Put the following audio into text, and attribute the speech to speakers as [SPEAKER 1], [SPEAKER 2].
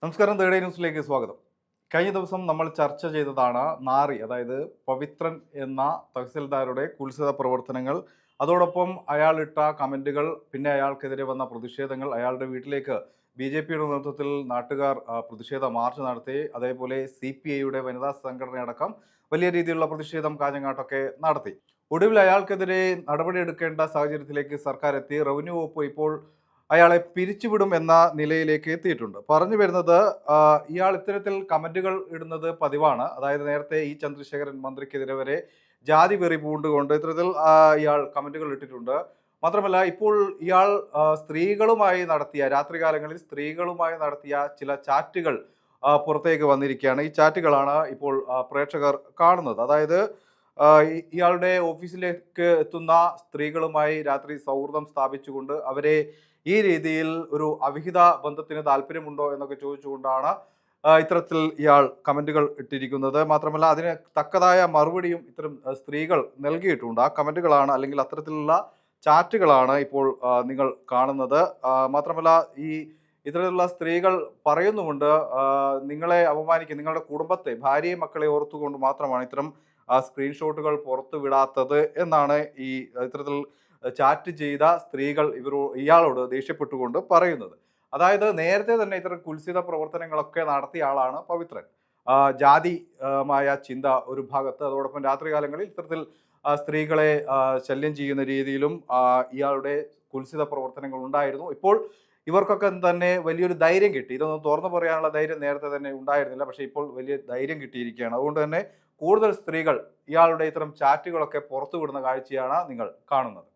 [SPEAKER 1] നമസ്കാരം. തേർഡ് ന്യൂസിലേക്ക് സ്വാഗതം. കഴിഞ്ഞ ദിവസം നമ്മൾ ചർച്ച ചെയ്തതാണ് നാറി, അതായത് പവിത്രൻ എന്ന തഹസിൽദാരുടെ കുത്സിത പ്രവർത്തനങ്ങൾ, അതോടൊപ്പം അയാൾ ഇട്ട കമൻറ്റുകൾ, പിന്നെ അയാൾക്കെതിരെ വന്ന പ്രതിഷേധങ്ങൾ. അയാളുടെ വീട്ടിലേക്ക് BJP-യുടെ നേതൃത്വത്തിൽ നാട്ടുകാർ പ്രതിഷേധ മാർച്ച് നടത്തി. അതേപോലെ CPI-യുടെ വനിതാ സംഘടനയടക്കം വലിയ രീതിയിലുള്ള പ്രതിഷേധം കാഞ്ഞങ്ങാട്ടൊക്കെ നടത്തി. ഒടുവിൽ അയാൾക്കെതിരെ നടപടിയെടുക്കേണ്ട സാഹചര്യത്തിലേക്ക് സർക്കാർ എത്തി. റവന്യൂ വകുപ്പ് ഇപ്പോൾ അയാളെ പിരിച്ചുവിടും എന്ന നിലയിലേക്ക് എത്തിയിട്ടുണ്ട്. പറഞ്ഞു വരുന്നത്, ഇയാൾ ഇത്തരത്തിൽ കമന്റുകൾ ഇടുന്നത് പതിവാണ്. അതായത് നേരത്തെ ചന്ദ്രശേഖരൻ മന്ത്രിക്കെതിരെ വരെ ജാതി വെറി പൂണ്ടുകൊണ്ട് ഇത്തരത്തിൽ ഇയാൾ കമന്റുകൾ ഇട്ടിട്ടുണ്ട്. മാത്രമല്ല, ഇപ്പോൾ ഇയാൾ സ്ത്രീകളുമായി നടത്തിയ, രാത്രികാലങ്ങളിൽ സ്ത്രീകളുമായി നടത്തിയ ചില ചാറ്റുകൾ പുറത്തേക്ക് വന്നിരിക്കുകയാണ്. ഈ ചാറ്റുകളാണ് ഇപ്പോൾ പ്രേക്ഷകർ കാണുന്നത്. അതായത് ഇയാളുടെ ഓഫീസിലേക്ക് എത്തുന്ന സ്ത്രീകളുമായി രാത്രി സൗഹൃദം സ്ഥാപിച്ചുകൊണ്ട് അവരെ ഈ രീതിയിൽ ഒരു അവിഹിത ബന്ധത്തിന് താല്പര്യമുണ്ടോ എന്നൊക്കെ ചോദിച്ചുകൊണ്ടാണ് ഇത്തരത്തിൽ ഇയാൾ കമന്റുകൾ ഇട്ടിരിക്കുന്നത്. മാത്രമല്ല, അതിന് തക്കതായ മറുപടിയും ഇത്തരം സ്ത്രീകൾ നൽകിയിട്ടുണ്ട്. ആ കമന്റുകളാണ്, അല്ലെങ്കിൽ അത്തരത്തിലുള്ള ചാറ്റുകളാണ് ഇപ്പോൾ നിങ്ങൾ കാണുന്നത്. മാത്രമല്ല, ഇത്തരത്തിലുള്ള സ്ത്രീകൾ പറയുന്നുമുണ്ട്, നിങ്ങളെ അപമാനിക്കുക, നിങ്ങളുടെ കുടുംബത്തെ, ഭാര്യയും മക്കളെ ഓർത്തുകൊണ്ട് മാത്രമാണ് ഇത്തരം സ്ക്രീൻഷോട്ടുകൾ പുറത്തു വിടാത്തത് എന്നാണ് ഇത്തരത്തിൽ ചാറ്റ് ചെയ്ത സ്ത്രീകൾ ഇയാളോട് ദേഷ്യപ്പെട്ടുകൊണ്ട് പറയുന്നത്. അതായത് നേരത്തെ തന്നെ ഇത്തരം കുൽസിത പ്രവർത്തനങ്ങളൊക്കെ നടത്തിയ ആളാണ് പവിത്രൻ. ജാതിമായ ചിന്ത ഒരു ഭാഗത്ത്, അതോടൊപ്പം രാത്രികാലങ്ങളിൽ ഇത്തരത്തിൽ സ്ത്രീകളെ ശല്യം ചെയ്യുന്ന രീതിയിലും ഇയാളുടെ കുൽസിത പ്രവർത്തനങ്ങൾ ഉണ്ടായിരുന്നു. ഇപ്പോൾ ഇവർക്കൊക്കെ തന്നെ വലിയൊരു ധൈര്യം കിട്ടി. ഇതൊന്നും തുറന്നു പറയാനുള്ള ധൈര്യം നേരത്തെ തന്നെ ഉണ്ടായിരുന്നില്ല. പക്ഷേ ഇപ്പോൾ വലിയ ധൈര്യം കിട്ടിയിരിക്കുകയാണ്. അതുകൊണ്ട് തന്നെ കൂടുതൽ സ്ത്രീകൾ ഇയാളുടെ ഇത്തരം ചാറ്റുകളൊക്കെ പുറത്തുവിടുന്ന കാഴ്ചയാണ് നിങ്ങൾ കാണുന്നത്.